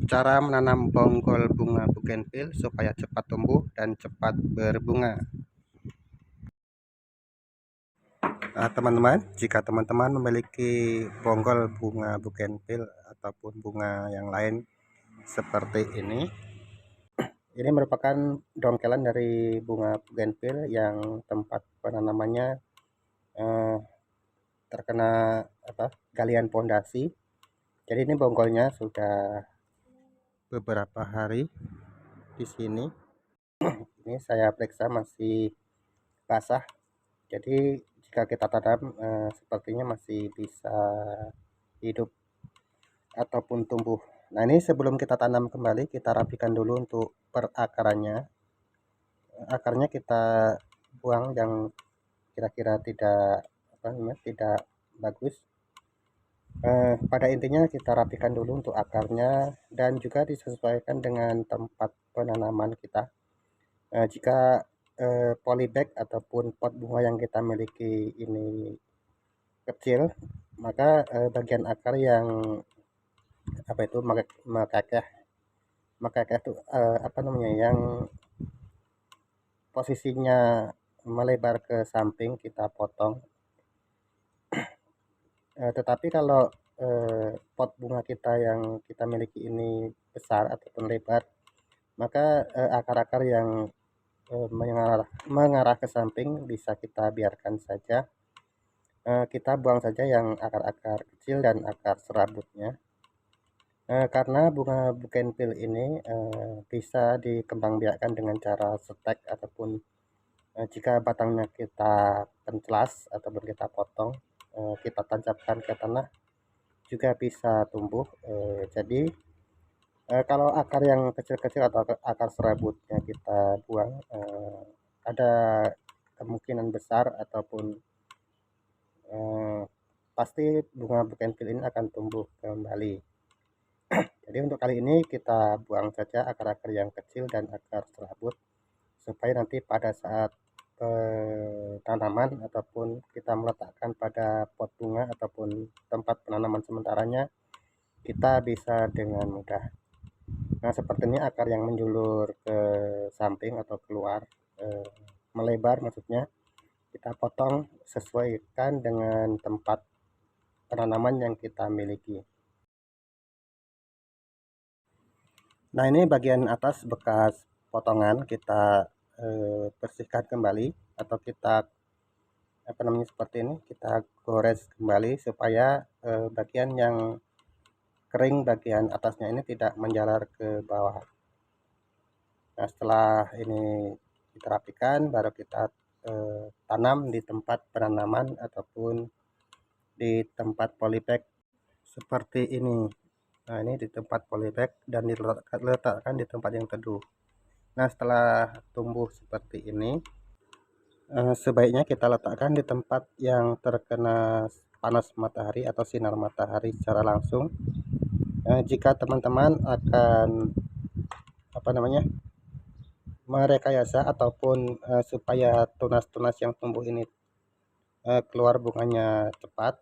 Cara menanam bonggol bunga bugenvil supaya cepat tumbuh dan cepat berbunga. Nah, teman-teman, jika teman-teman memiliki bonggol bunga bugenvil ataupun bunga yang lain seperti ini merupakan dongkelan dari bunga bugenvil yang tempat penanamannya eh, terkena galian pondasi. Jadi ini bonggolnya sudah beberapa hari di sini. Ini saya periksa masih basah. Jadi jika kita tanam sepertinya masih bisa hidup ataupun tumbuh. Nah, ini sebelum kita tanam kembali, kita rapikan dulu untuk perakarannya. Akarnya kita buang yang kira-kira tidak bagus. Pada intinya kita rapikan dulu untuk akarnya dan juga disesuaikan dengan tempat penanaman kita. Jika polybag ataupun pot bunga yang kita miliki ini kecil, maka bagian akar yang mekekeh itu yang posisinya melebar ke samping kita potong. Tetapi kalau pot bunga kita yang kita miliki ini besar ataupun lebar, maka akar-akar yang mengarah ke samping bisa kita biarkan saja. Kita buang saja yang akar-akar kecil dan akar serabutnya. Karena bunga bugenvil ini bisa dikembangbiakkan dengan cara stek ataupun jika batangnya kita penclas ataupun kita potong, kita tancapkan ke tanah juga bisa tumbuh. Jadi kalau akar yang kecil-kecil atau akar serabutnya kita buang, ada kemungkinan besar ataupun pasti bunga bugenvil ini akan tumbuh kembali. Jadi untuk kali ini kita buang saja akar-akar yang kecil dan akar serabut supaya nanti pada saat tanaman ataupun kita meletakkan pada pot bunga ataupun tempat penanaman sementaranya, kita bisa dengan mudah. Nah, seperti ini akar yang menjulur ke samping atau keluar, melebar maksudnya, kita potong sesuaikan dengan tempat penanaman yang kita miliki. Nah, ini bagian atas bekas potongan kita bersihkan kembali atau kita seperti ini, kita gores kembali supaya bagian yang kering bagian atasnya ini tidak menjalar ke bawah. Nah, setelah ini kita rapikan, baru kita tanam di tempat penanaman ataupun di tempat polybag seperti ini. Nah, ini di tempat polybag dan diletakkan di tempat yang teduh. Nah, setelah tumbuh seperti ini, sebaiknya kita letakkan di tempat yang terkena panas matahari atau sinar matahari secara langsung. Jika teman-teman akan merekayasa ataupun supaya tunas-tunas yang tumbuh ini keluar bunganya cepat,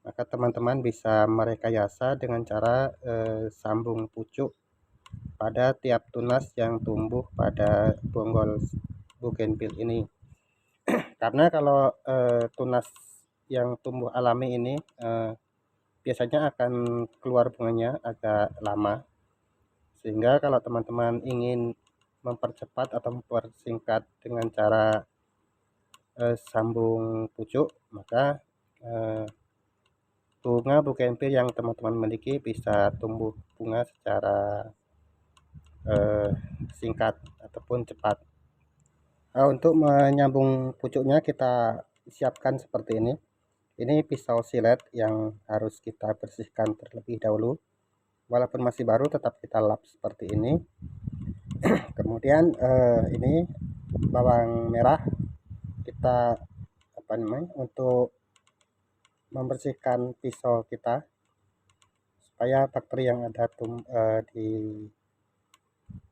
maka teman-teman bisa merekayasa dengan cara sambung pucuk pada tiap tunas yang tumbuh pada bonggol bugenvil ini. Karena kalau tunas yang tumbuh alami ini biasanya akan keluar bunganya agak lama, sehingga kalau teman-teman ingin mempercepat atau mempersingkat dengan cara sambung pucuk, maka bunga bugenvil yang teman-teman miliki bisa tumbuh bunga secara singkat ataupun cepat. Untuk menyambung pucuknya kita siapkan seperti ini. Ini pisau silet yang harus kita bersihkan terlebih dahulu. Walaupun masih baru tetap kita lap seperti ini. Kemudian ini bawang merah kita untuk membersihkan pisau kita supaya bakteri yang ada di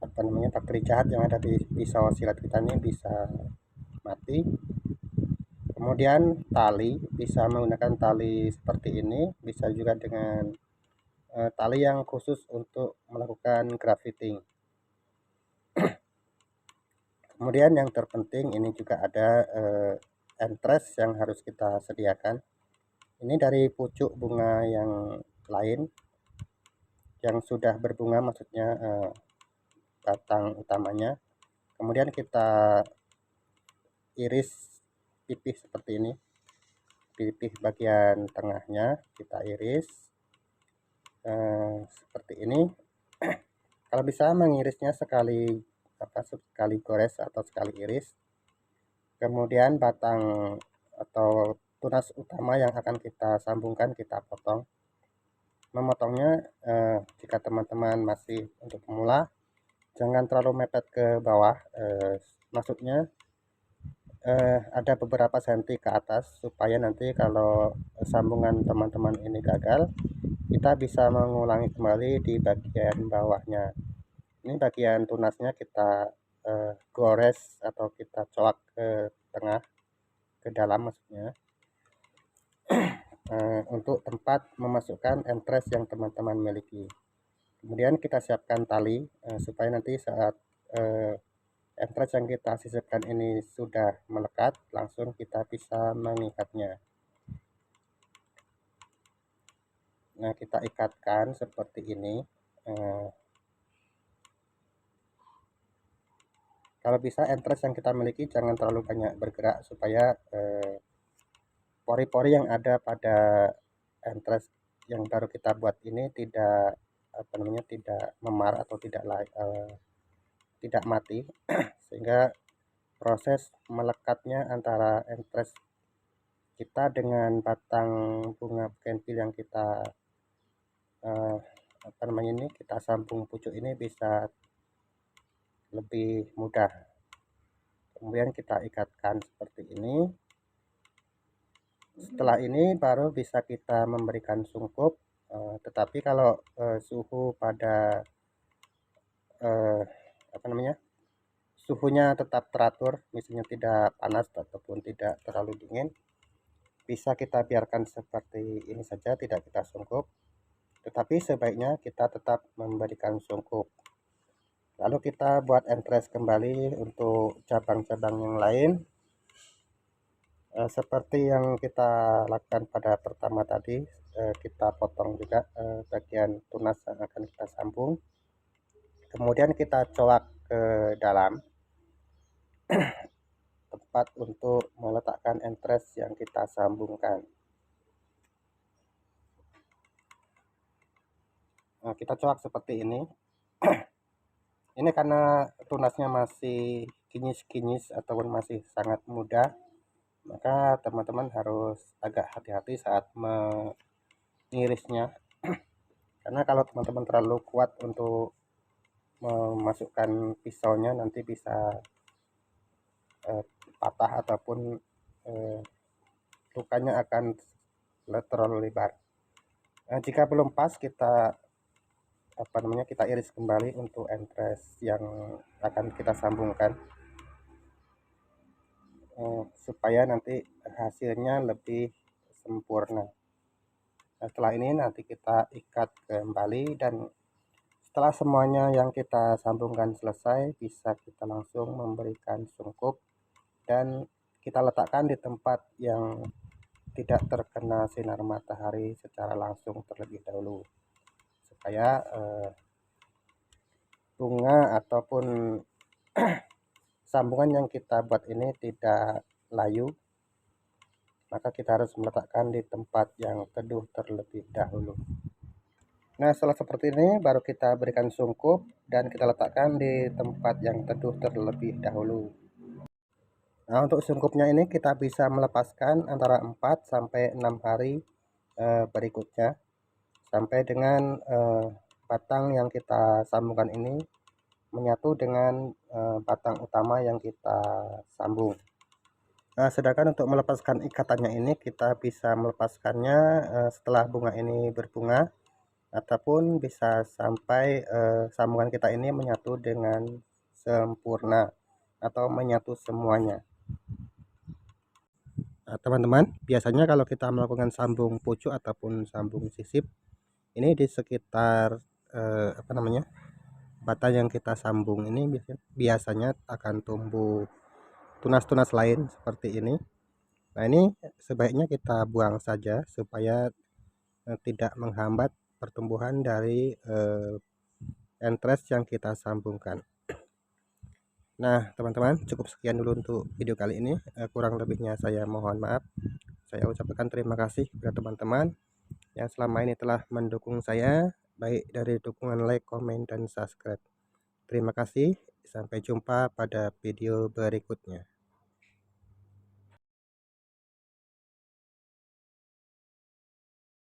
bakteri jahat yang ada di pisau silet kita ini bisa mati. Kemudian tali, bisa menggunakan tali seperti ini, bisa juga dengan tali yang khusus untuk melakukan grafting. Kemudian yang terpenting ini juga ada entres yang harus kita sediakan. Ini dari pucuk bunga yang lain yang sudah berbunga, maksudnya batang utamanya. Kemudian kita iris pipih seperti ini, pipih bagian tengahnya kita iris seperti ini. Kalau bisa mengirisnya sekali gores atau sekali iris. Kemudian batang atau tunas utama yang akan kita sambungkan kita potong. Memotongnya jika teman-teman masih untuk pemula, jangan terlalu mepet ke bawah, maksudnya ada beberapa senti ke atas, supaya nanti kalau sambungan teman-teman ini gagal, kita bisa mengulangi kembali di bagian bawahnya. Ini bagian tunasnya kita gores atau kita colak ke tengah, ke dalam maksudnya, untuk tempat memasukkan entres yang teman-teman miliki. Kemudian kita siapkan tali supaya nanti saat entres yang kita sisipkan ini sudah melekat, langsung kita bisa mengikatnya. Nah, kita ikatkan seperti ini. Kalau bisa entres yang kita miliki jangan terlalu banyak bergerak, supaya pori-pori yang ada pada entres yang baru kita buat ini tidak tidak memar atau tidak mati, sehingga proses melekatnya antara entres kita dengan batang bunga bougainville yang kita kita sambung pucuk ini bisa lebih mudah. Kemudian kita ikatkan seperti ini. Setelah ini baru bisa kita memberikan sungkup, tetapi kalau suhu pada suhunya tetap teratur, misalnya tidak panas ataupun tidak terlalu dingin, bisa kita biarkan seperti ini saja, tidak kita sungkup. Tetapi sebaiknya kita tetap memberikan sungkup. Lalu kita buat entres kembali untuk cabang-cabang yang lain, seperti yang kita lakukan pada pertama tadi. Kita potong juga bagian tunas yang akan kita sambung, kemudian kita colak ke dalam tempat untuk meletakkan entres yang kita sambungkan. Nah, kita colak seperti ini. Ini karena tunasnya masih kinyis-kinyis ataupun masih sangat muda, maka teman-teman harus agak hati-hati saat mengirisnya. Karena kalau teman-teman terlalu kuat untuk memasukkan pisaunya, nanti bisa patah ataupun lukanya akan terlalu lebar. Nah, jika belum pas, kita kita iris kembali untuk entres yang akan kita sambungkan, supaya nanti hasilnya lebih sempurna. Nah, setelah ini nanti kita ikat kembali, dan setelah semuanya yang kita sambungkan selesai, bisa kita langsung memberikan sungkup dan kita letakkan di tempat yang tidak terkena sinar matahari secara langsung terlebih dahulu, supaya bunga ataupun sambungan yang kita buat ini tidak layu. Maka kita harus meletakkan di tempat yang teduh terlebih dahulu. Nah, setelah seperti ini baru kita berikan sungkup dan kita letakkan di tempat yang teduh terlebih dahulu. Nah, untuk sungkupnya ini kita bisa melepaskan antara 4 sampai 6 hari berikutnya, sampai dengan batang yang kita sambungkan ini menyatu dengan batang utama yang kita sambung. Nah, sedangkan untuk melepaskan ikatannya ini, kita bisa melepaskannya setelah bunga ini berbunga, ataupun bisa sampai sambungan kita ini menyatu dengan sempurna atau menyatu semuanya. Nah, teman-teman, biasanya kalau kita melakukan sambung pucuk ataupun sambung sisip, Ini di sekitar bata yang kita sambung ini biasanya akan tumbuh tunas-tunas lain seperti ini. Nah, ini sebaiknya kita buang saja supaya tidak menghambat pertumbuhan dari entres yang kita sambungkan. Nah, teman-teman, cukup sekian dulu untuk video kali ini. Kurang lebihnya saya mohon maaf. Saya ucapkan terima kasih kepada teman-teman yang selama ini telah mendukung saya, baik dari dukungan like, komen, dan subscribe. Terima kasih. Sampai jumpa pada video berikutnya.